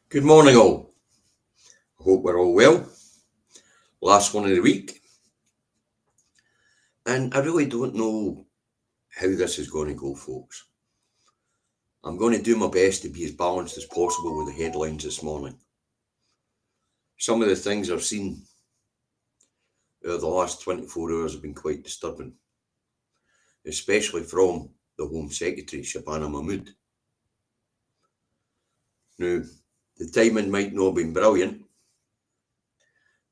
Good morning, all. I hope we're all well. Last one of the week. And I really don't know how this is going to go, folks. I'm going to do my best to be as balanced as possible with the headlines this morning. Some of the things I've seen over the last 24 hours have been quite disturbing, especially from the Home Secretary, Shabana Mahmood. Now, the timing might not have been brilliant,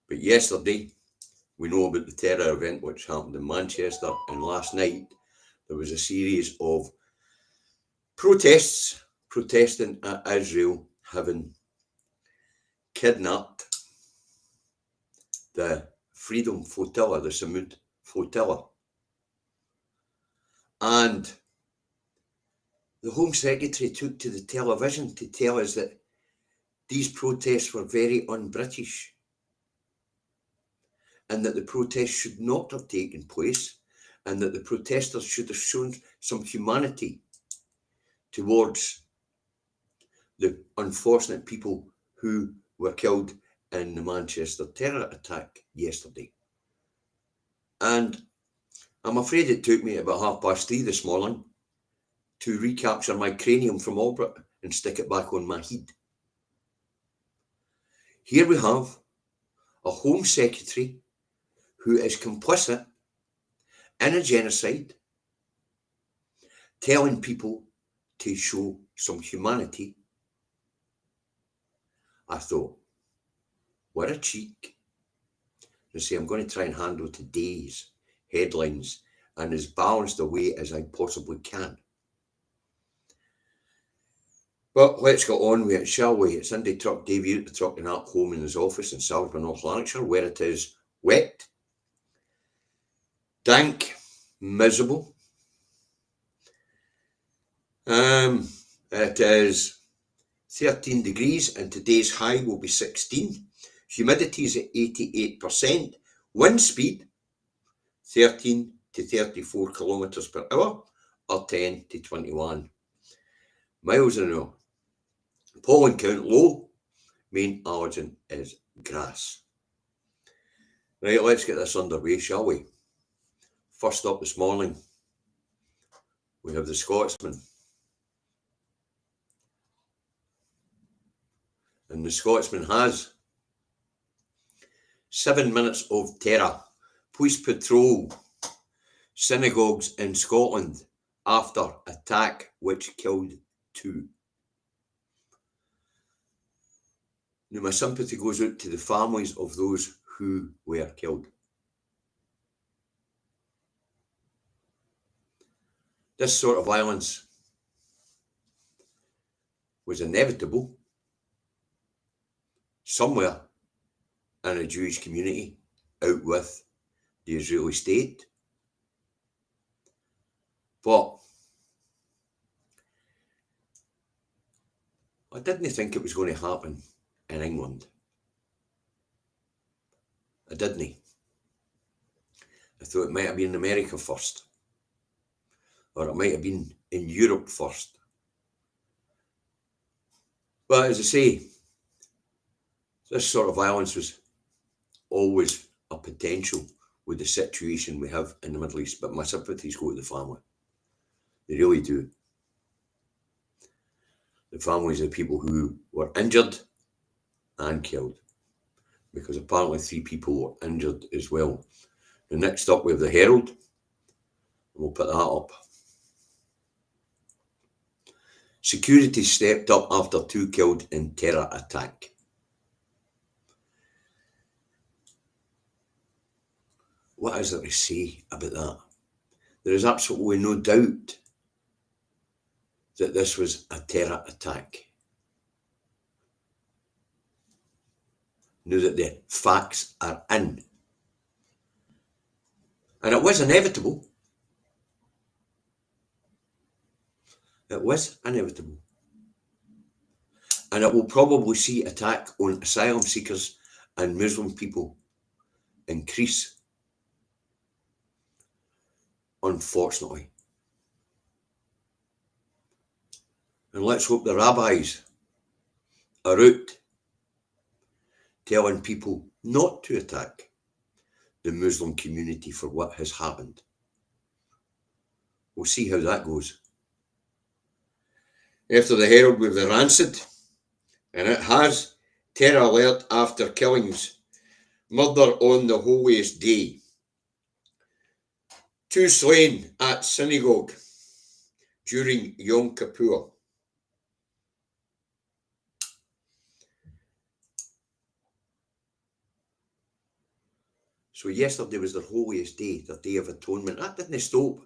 but yesterday we know about the terror event which happened in Manchester, and last night there was a series of protests protesting at Israel having kidnapped the Freedom Flotilla, the Samud Flotilla. And the Home Secretary took to the television to tell us that these protests were very un-British and that the protests should not have taken place and that the protesters should have shown some humanity towards the unfortunate people who were killed in the Manchester terror attack yesterday. And I'm afraid it took me about 3:30 this morning to recapture my cranium from orbit and stick it back on my head. Here we have a Home Secretary who is complicit in a genocide, telling people to show some humanity. I thought, what a cheek. And say, I'm going to try and handle today's headlines in as balanced a way as I possibly can. But let's get on with it, shall we? It's Two Davies at the truck and at home in his office in Salisbury, North Lanarkshire, where it is wet, dank, miserable. It is 13 degrees and today's high will be 16. Humidity is at 88%. Wind speed 13 to 34 kilometres per hour or 10 to 21 miles an hour. Pollen count low. Main allergen is grass. Right, let's get this underway, shall we? First up this morning, we have the Scotsman. And the Scotsman has 7 minutes of terror. Police patrol synagogues in Scotland after attack which killed 2. Now, my sympathy goes out to the families of those who were killed. This sort of violence was inevitable somewhere in a Jewish community out with the Israeli state. But I didn't think it was going to happen in England. I didn't. I thought it might have been in America first, or it might have been in Europe first. But as I say, this sort of violence was always a potential with the situation we have in the Middle East, but my sympathies go to the family. They really do. The families of people who were injured and killed, because apparently 3 people were injured as well. The next up we have the Herald, and we'll put that up. Security stepped up after 2 killed in terror attack. What is there to say about that? There is absolutely no doubt that this was a terror attack. Now that the facts are in. And it was inevitable. It was inevitable. And it will probably see attack on asylum seekers and Muslim people increase, unfortunately. And let's hope the rabbis are out telling people not to attack the Muslim community for what has happened. We'll see how that goes. After the Herald with the Rancid, and it has terror alert after killings, murder on the holiest day. 2 slain at synagogue during Yom Kippur. So yesterday was their holiest day, their Day of Atonement. That didn't stop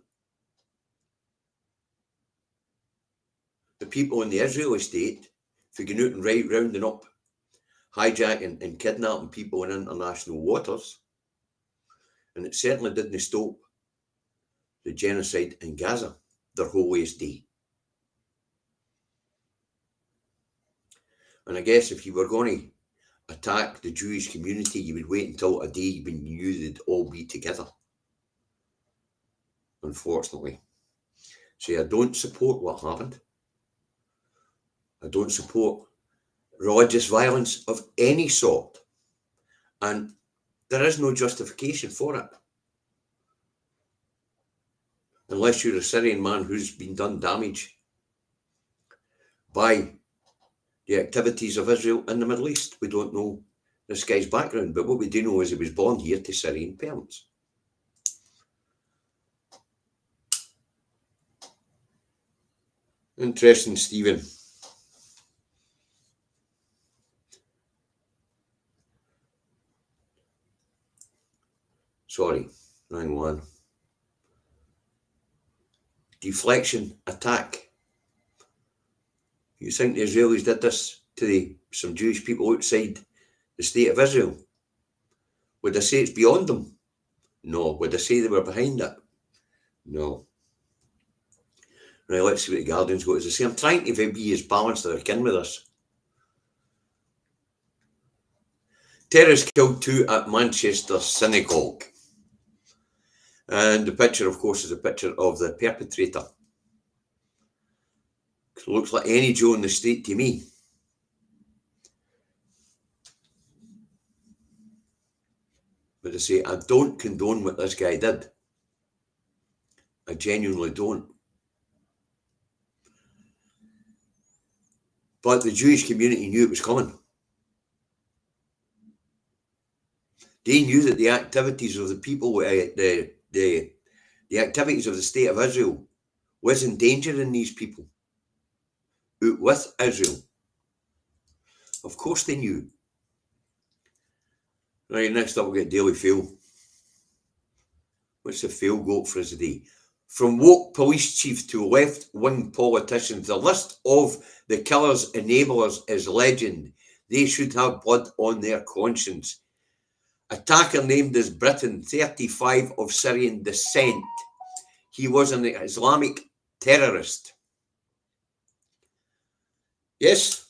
the people in the Israeli state for going out and rounding up, hijacking and kidnapping people in international waters. And it certainly didn't stop the genocide in Gaza, their holiest day. And I guess if you were going to attack the Jewish community, you would wait until a day when you knew they'd all be together. Unfortunately. So I don't support what happened. I don't support religious violence of any sort. And there is no justification for it. Unless you're a Syrian man who's been done damage by the activities of Israel in the Middle East. We don't know this guy's background, but what we do know is he was born here to Syrian parents. Interesting, Stephen. Sorry, wrong one. Deflection attack. You think the Israelis did this to some Jewish people outside the state of Israel? Would I say it's beyond them? No. Would I say they were behind it? No. Right, let's see what the Guardian's got to say. I'm trying to be as balanced as I can with this. Terrorists killed 2 at Manchester synagogue. And the picture, of course, is a picture of the perpetrator. It looks like any Joe in the street to me. But I say, I don't condone what this guy did. I genuinely don't. But the Jewish community knew it was coming. They knew that the activities of the people, the activities of the state of Israel was endangering these people out with Israel. Of course they knew. Right, next up we'll get Daily Fail. What's the fail got for us today? From woke police chief to left-wing politicians, the list of the killers' enablers is legend. They should have blood on their conscience. Attacker named as Britain, 35 of Syrian descent. He was an Islamic terrorist. Yes?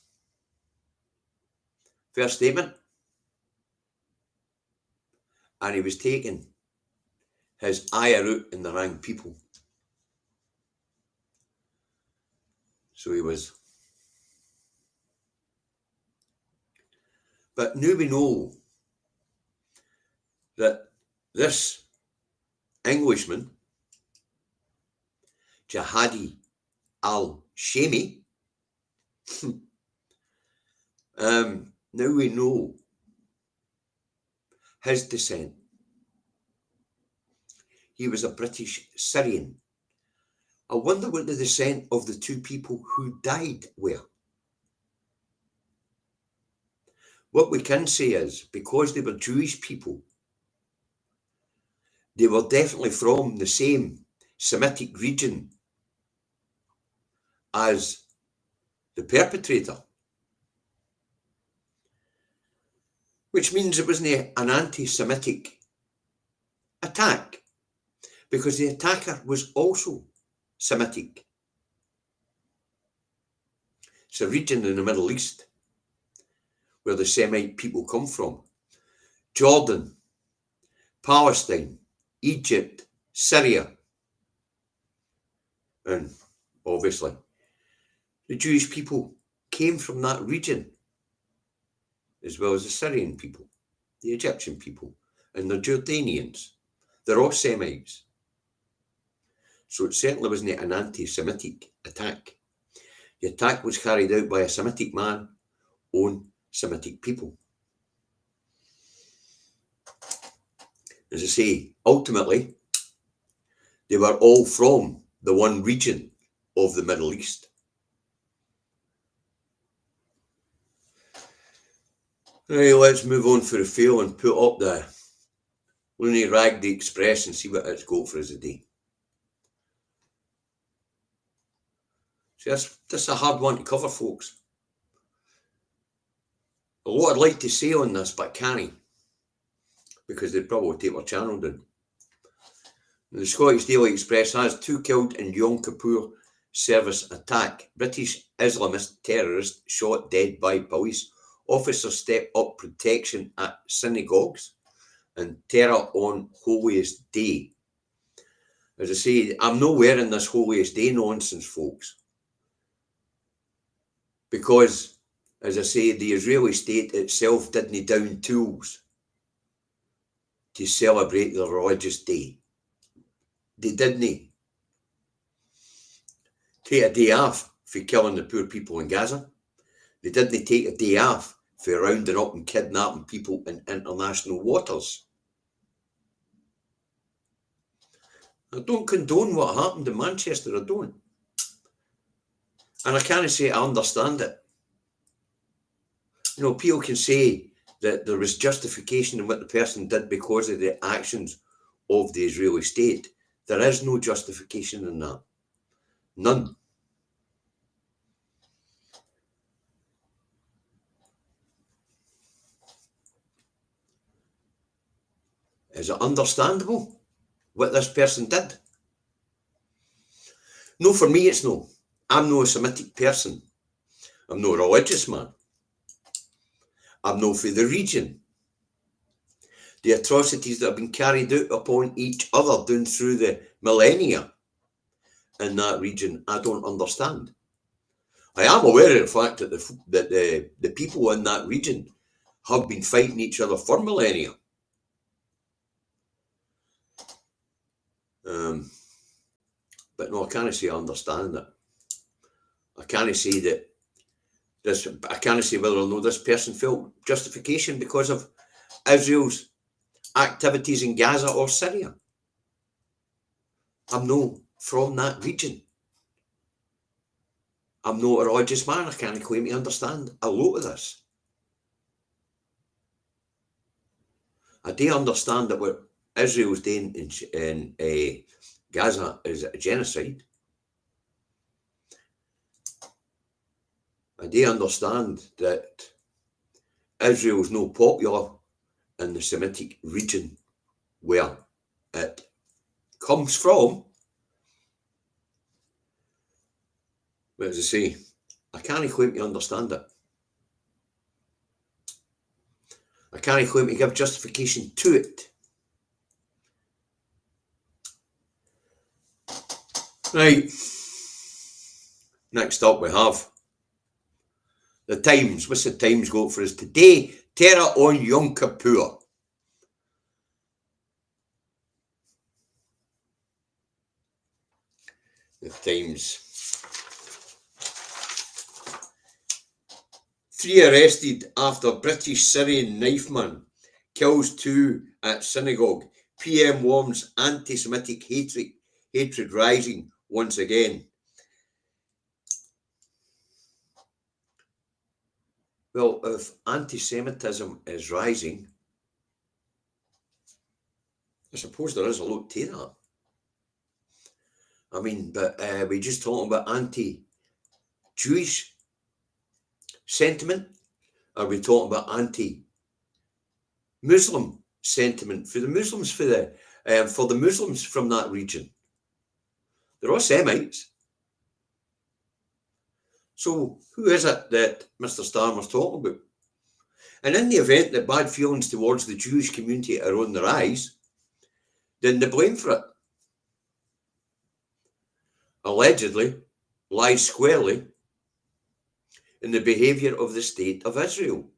First statement. And he was taking his ire out in the wrong people. So he was. But now we know that this Englishman, Jihadi al-Shami, now we know his descent. He was a British Syrian. I wonder what the descent of the 2 people who died were. What we can say is, because they were Jewish people, they were definitely from the same Semitic region as the perpetrator. Which means it wasn't an anti-Semitic attack, because the attacker was also Semitic. It's a region in the Middle East where the Semite people come from. Jordan, Palestine, Egypt, Syria. And obviously, the Jewish people came from that region. as well as the Syrian people, the Egyptian people, and the Jordanians. They're all Semites. So it certainly wasn't an anti-Semitic attack. The attack was carried out by a Semitic man on Semitic people. As I say, ultimately, they were all from the one region of the Middle East. Right, let's move on for a fail and put up the Looney Rag the Express and see what it's got for us today. See, this is a hard one to cover, folks. A lot I'd like to say on this, but I can't, because they'd probably take our channel down. The Scottish Daily Express has 2 killed in Yom Kippur service attack. British Islamist terrorist shot dead by police. Officers step up protection at synagogues, and terror on holiest day. As I say, I'm nowhere in this holiest day nonsense, folks. Because, as I say, the Israeli state itself didn't down tools to celebrate the religious day. They didn't take a day off for killing the poor people in Gaza. They didn't take a day off for rounding up and kidnapping people in international waters. I don't condone what happened in Manchester, I don't. And I can't say I understand it. You know, people can say that there was justification in what the person did because of the actions of the Israeli state. There is no justification in that. None. Is it understandable what this person did? No, for me it's no. I'm no a Semitic person. I'm no a religious man. I'm no for the region. The atrocities that have been carried out upon each other down through the millennia in that region, I don't understand. I am aware of the fact that the people in that region have been fighting each other for millennia. But no, I can't say I understand it. I can't say that I can't say whether or not this person felt justification because of Israel's activities in Gaza or Syria. I'm not from that region. I'm not a religious man. I can't claim to understand a lot of this. I do understand that what Israel's doing in Gaza is a genocide. I do understand that Israel is not popular in the Semitic region where it comes from. But as I say, I can't claim to understand it. I can't claim to give justification to it. Right. Next up we have the Times. What's the Times got for us today? Terror on Yom Kippur. The Times. 3 arrested after British Syrian knife man kills 2 at synagogue. PM warns anti-Semitic hatred rising once again. Well, if anti-Semitism is rising, I suppose there is a lot to that. I mean, but we just talking about anti-Jewish sentiment? Are we talking about anti-Muslim sentiment for the Muslims for the Muslims from that region? They're all Semites. So who is it that Mr. Starmer's talking about? And in the event that bad feelings towards the Jewish community are on the rise, then the blame for it allegedly lies squarely in the behaviour of the State of Israel.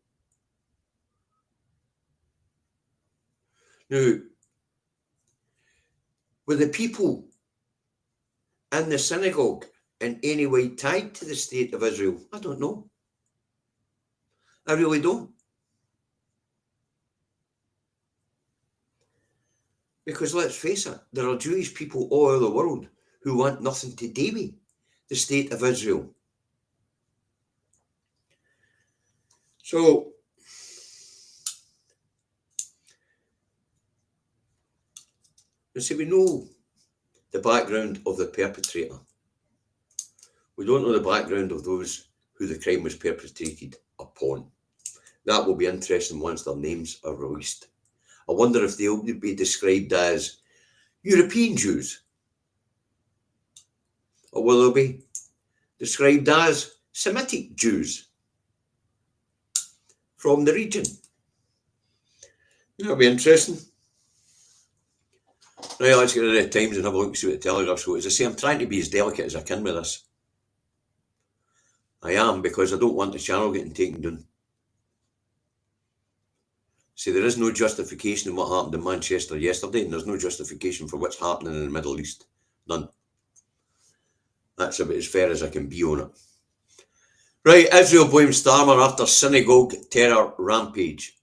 Now, were the people in the synagogue in any way tied to the state of Israel? I don't know. I really don't. Because let's face it, there are Jewish people all over the world who want nothing to do with the state of Israel. So, you see, we know the background of the perpetrator. We don't know the background of those who the crime was perpetrated upon. That will be interesting once their names are released. I wonder if they'll be described as European Jews, or will they be described as Semitic Jews from the region? That'll be interesting. Right, let's get to the Times and have a look and see what the Telegraph shows. As I say, I'm trying to be as delicate as I can with this. I am, because I don't want the channel getting taken down. See, there is no justification in what happened in Manchester yesterday, and there's no justification for what's happening in the Middle East. None. That's about as fair as I can be on it. Right, Israel blames Starmer after synagogue terror rampage.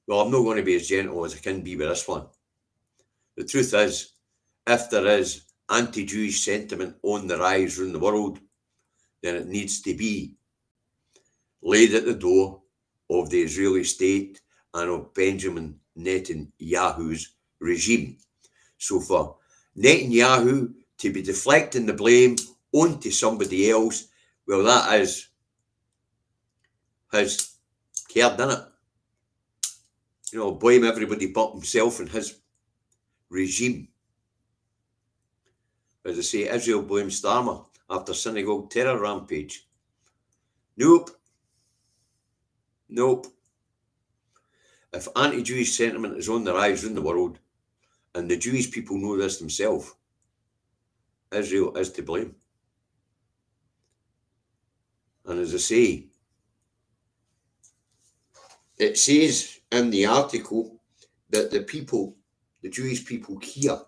Well, I'm not going to be as gentle as I can be with this one. The truth is, if there is anti-Jewish sentiment on the rise around the world, then it needs to be laid at the door of the Israeli state and of Benjamin Netanyahu's regime. So for Netanyahu to be deflecting the blame onto somebody else, well, that is his card, isn't it? You know, blame everybody but himself and his regime. As I say, Israel blames Starmer after synagogue terror rampage. Nope. If anti-Jewish sentiment is on the rise around the world, and the Jewish people know this themselves, Israel is to blame. And as I say, it says in the article that the Jewish people here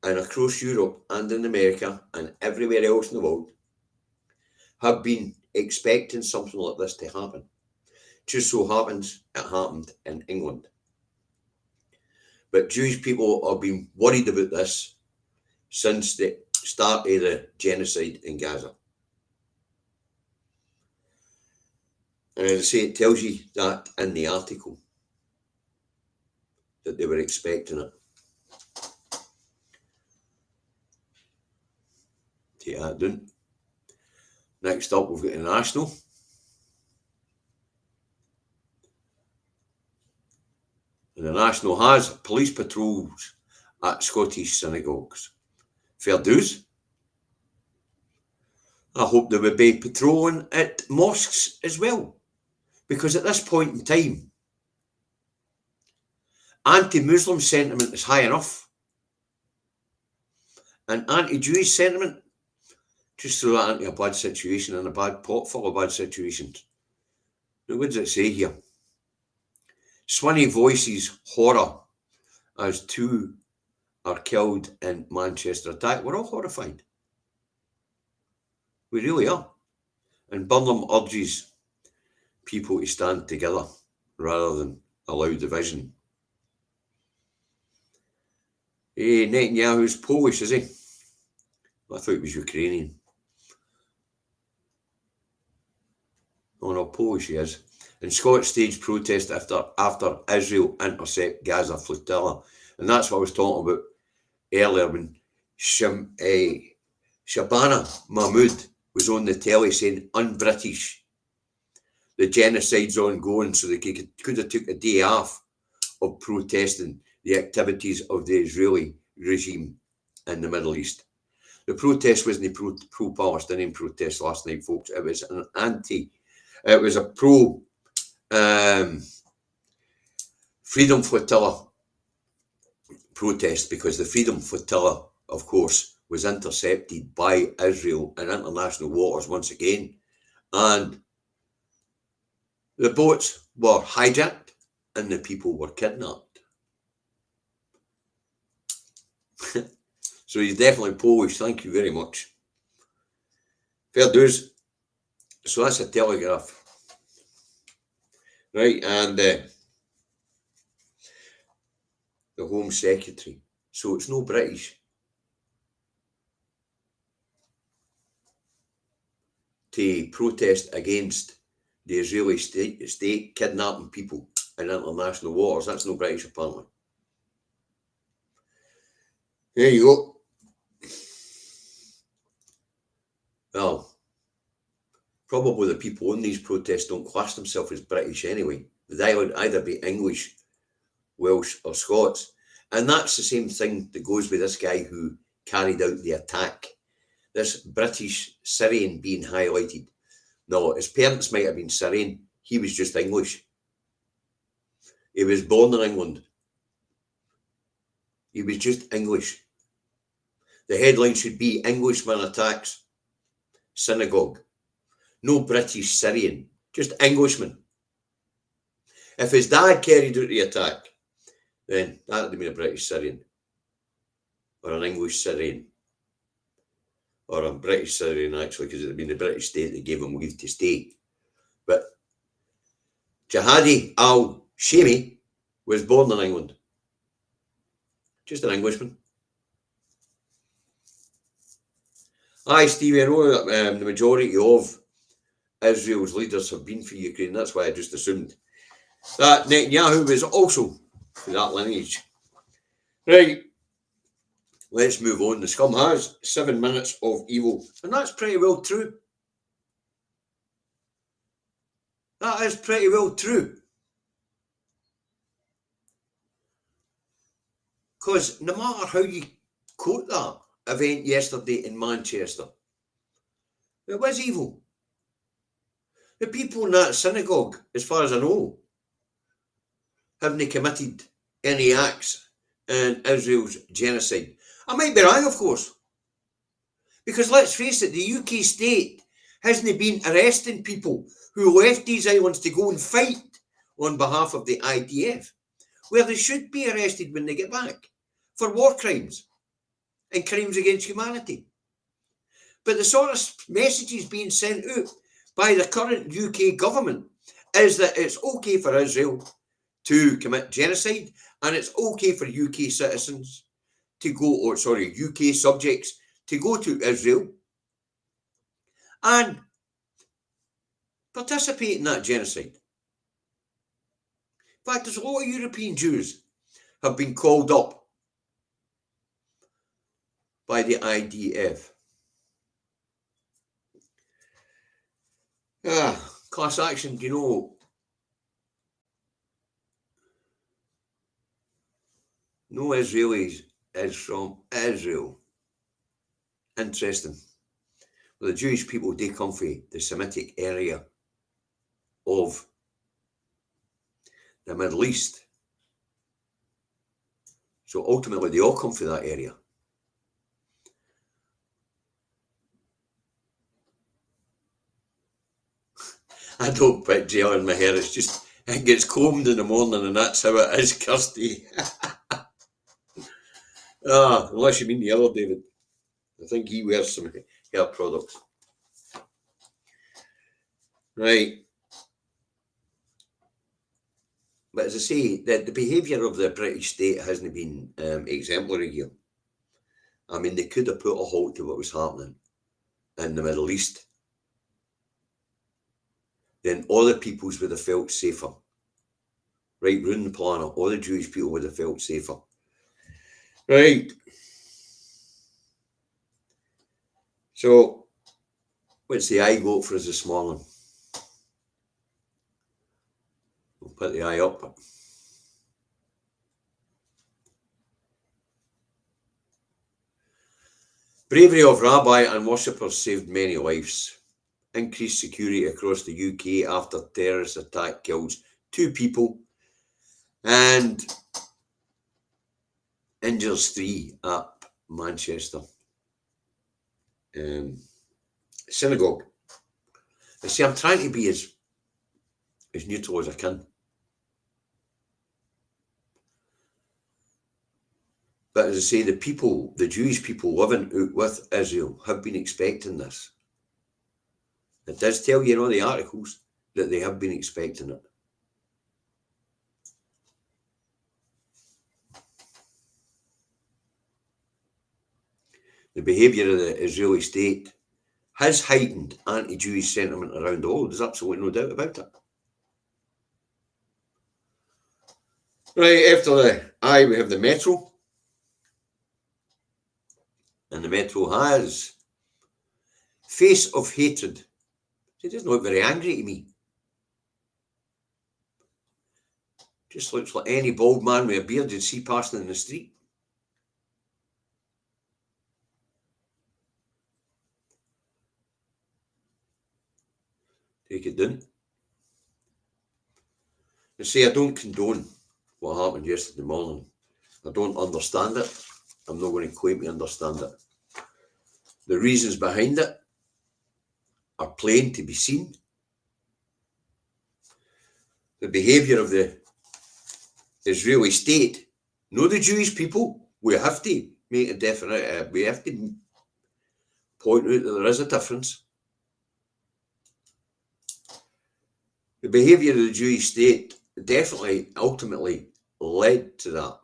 and across Europe and in America and everywhere else in the world have been expecting something like this to happen. Just so happens it happened in England. But Jewish people have been worried about this since the start of the genocide in Gaza. And as I say, it tells you that in the article, that they were expecting it. Take that down. Next up, we've got the National. And the National has police patrols at Scottish synagogues. Fair dues. I hope they would be patrolling at mosques as well. Because at this point in time, anti-Muslim sentiment is high enough. And anti-Jewish sentiment, just throw that into a bad situation and a bad pot full of bad situations. Now, what does it say here? Swinney voices horror as 2 are killed in Manchester attack. We're all horrified. We really are. And Burnham urges people to stand together rather than allow division. Hey, Netanyahu's Polish, is he? I thought he was Ukrainian. Oh no, Polish he is. And Scots staged protest after Israel intercept Gaza flotilla. And that's what I was talking about earlier when Shabana Mahmood was on the telly saying un-British. The genocide's ongoing, so they could have took a day off of protesting the activities of the Israeli regime in the Middle East. The protest wasn't a pro-Palestinian protest last night, folks. It was it was a pro Freedom Flotilla protest, because the Freedom Flotilla, of course, was intercepted by Israel in international waters once again, and the boats were hijacked and the people were kidnapped. So he's definitely Polish. Thank you very much. Fair dues. So that's a Telegraph. Right, and the Home Secretary. So it's no British. To protest against the Israeli state kidnapping people in international waters. That's no British, apparently. There you go. Well, probably the people in these protests don't class themselves as British anyway. They would either be English, Welsh, or Scots. And that's the same thing that goes with this guy who carried out the attack. This British Syrian being highlighted. No, his parents might have been Syrian. He was just English. He was born in England. He was just English. The headline should be Englishman attacks synagogue. No British Syrian, just Englishman. If his dad carried out the attack, then that would have been a British Syrian. Or an English Syrian. Or a British Syrian, actually, because it would have been the British state that gave him leave to stay. But Jihadi al-Shami was born in England. Just an Englishman. Aye, Stevie, I know that the majority of Israel's leaders have been for Ukraine. That's why I just assumed that Netanyahu was also for that lineage. Right, let's move on. The scum has 7 minutes of evil. And that's pretty well true. That is pretty well true. Because no matter how you quote that event yesterday in Manchester, it was evil. The people in that synagogue, as far as I know, haven't committed any acts in Israel's genocide. I might be wrong, of course. Because let's face it, the UK state hasn't been arresting people who left these islands to go and fight on behalf of the IDF, where they should be arrested when they get back for war crimes and crimes against humanity. But the sort of messages being sent out by the current UK government is that it's okay for Israel to commit genocide and it's okay for UK citizens to go, UK subjects to go to Israel and participate in that genocide. In fact, there's a lot of European Jews have been called up by the IDF. Class action, no Israelis is from Israel. Interesting. Well, the Jewish people, they come from the Semitic area of the Middle East. So ultimately, they all come from that area. I don't put gel in my hair. It's just, it gets combed in the morning and that's how it is, Kirsty. Unless you mean the other David. I think he wears some hair products. Right. But as I say, the behaviour of the British state hasn't been exemplary here. I mean, they could have put a halt to what was happening in the Middle East. Then other peoples would have felt safer. Right, round the planet, all the Jewish people would have felt safer. Right. So, what's the eye got for us this morning? We'll put the eye up. Bravery of rabbi and worshippers saved many lives. Increased security across the UK after terrorist attack kills 2 people and injures 3 at Manchester synagogue. I see, I'm trying to be as neutral as I can. But as I say, the people, the Jewish people living out with Israel have been expecting this. It does tell you in all the articles that they have been expecting it. The behaviour of the Israeli state has heightened anti-Jewish sentiment around the world. There's absolutely no doubt about it. Right, after the I, we have the Metro. And the Metro has face of hatred. He doesn't look very angry to me. Just looks like any bald man with a beard you'd see passing in the street. Take it down. I say I don't condone what happened yesterday morning. I don't understand it. I'm not going to claim to understand it. The reasons behind it are plain to be seen. The behaviour of the Israeli state, no the Jewish people, we have to make a definite, we have to point out that there is a difference. The behaviour of the Jewish state definitely, ultimately led to that.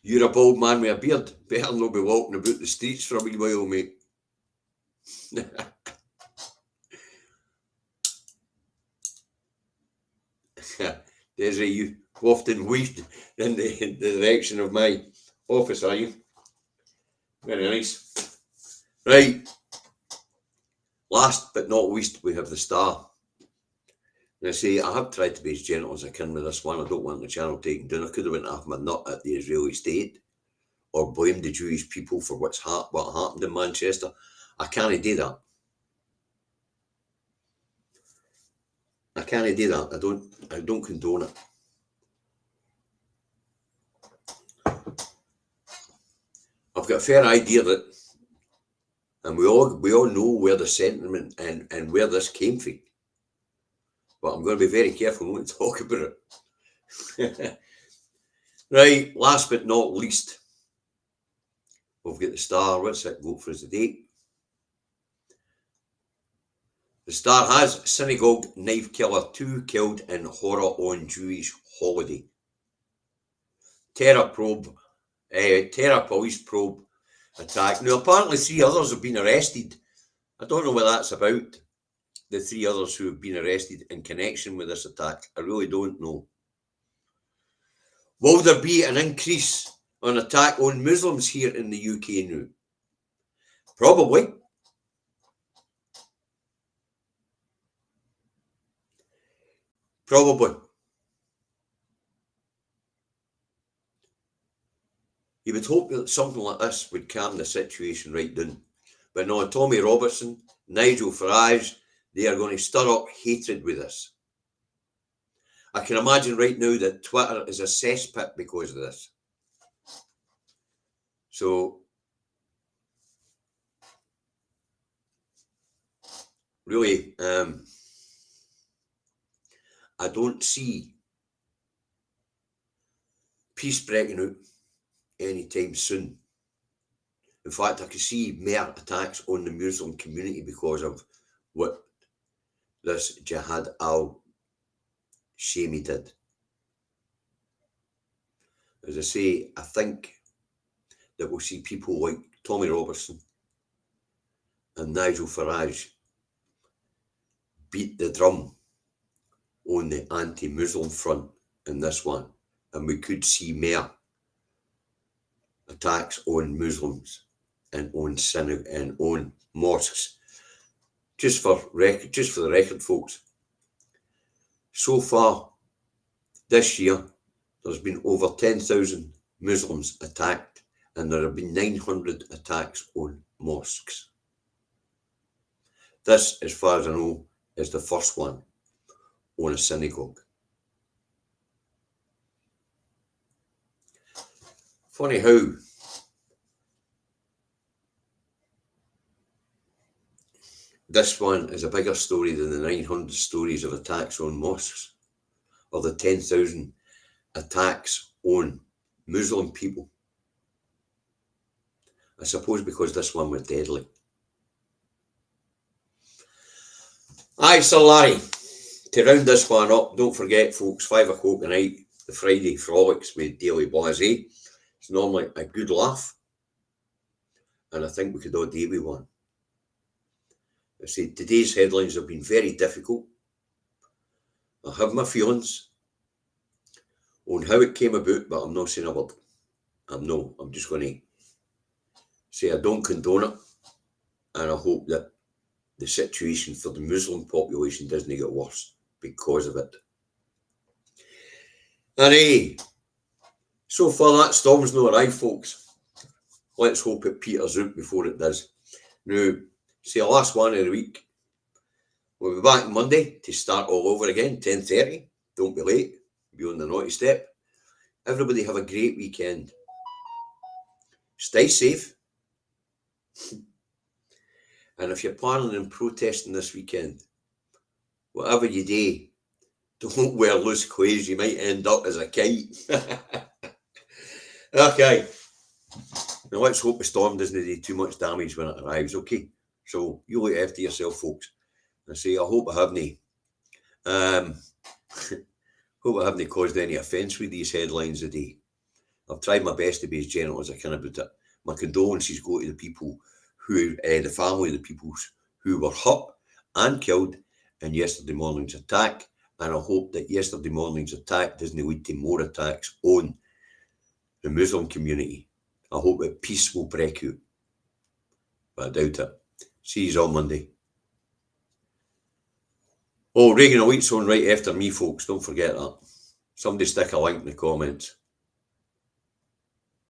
You're a bald man with a beard. Better not be walking about the streets for a wee while, mate. There's you wafting weed in the direction of my office, are you? Very nice. Right. Last but not least, we have the Star. And I say, I have tried to be as gentle as I can with this one. I don't want the channel taken down. I could have went off my nut at the Israeli state or blamed the Jewish people for what happened in Manchester. I can't do that. I can't do that. I don't condone it. I've got a fair idea that, and we all know where the sentiment and where this came from. But I'm going to be very careful not to talk about it. Right, last but not least, we've got the Star. What's it vote for us today? The Star has synagogue knife killer, 2 killed in horror on Jewish holiday. Terror police probe attack. Now, apparently 3 others have been arrested. I don't know what that's about, the 3 others who have been arrested in connection with this attack. I really don't know. Will there be an increase on attack on Muslims here in the UK now? Probably. Probably. You would hope that something like this would calm the situation right down. But no, Tommy Robertson, Nigel Farage, they are going to stir up hatred with this. I can imagine right now that Twitter is a cesspit because of this. So, really, I don't see peace breaking out anytime soon. In fact, I can see more attacks on the Muslim community because of what this Jihad al-Shami did. As I say, I think that we'll see people like Tommy Robertson and Nigel Farage beat the drum on the anti-Muslim front in this one. And we could see more attacks on Muslims and on synagogues and on mosques. Just for the record, folks, so far this year, there's been over 10,000 Muslims attacked, and there have been 900 attacks on mosques. This, as far as I know, is the first one on a synagogue. Funny how This one is a bigger story than the 900 stories of attacks on mosques, or the 10,000 attacks on Muslim people. I suppose because this one was deadly. Aye, Sir Larry, to round this one up, don't forget, folks, 5 o'clock tonight, the Friday Frolics with Daily Blasé. It's normally a good laugh, and I think we could all do with one. I say today's headlines have been very difficult. I have my feelings on how it came about, but I'm not saying a word. I'm just going to say I don't condone it, and I hope that the situation for the Muslim population doesn't get worse because of it. And so far that storm's not arrived, folks. Let's hope it peters out before it does. Now, see, the last one of the week. We'll be back Monday to start all over again, 10:30. Don't be late. Be on the naughty step. Everybody have a great weekend. Stay safe. And if you're planning on protesting this weekend, whatever you do, don't wear loose clothes. You might end up as a kite. Okay. Now let's hope the storm doesn't do too much damage when it arrives, okay? So you look after yourself, folks. I say I hope I haven't caused any offence with these headlines today. I've tried my best to be as gentle as I can about it. My condolences go to the people the family of the people who were hurt and killed in yesterday morning's attack, and I hope that yesterday morning's attack doesn't lead to more attacks on the Muslim community. I hope that peace will break out, but I doubt it. See you on Monday. Oh, Reagan Elite's on right after me, folks. Don't forget that. Somebody stick a link in the comments.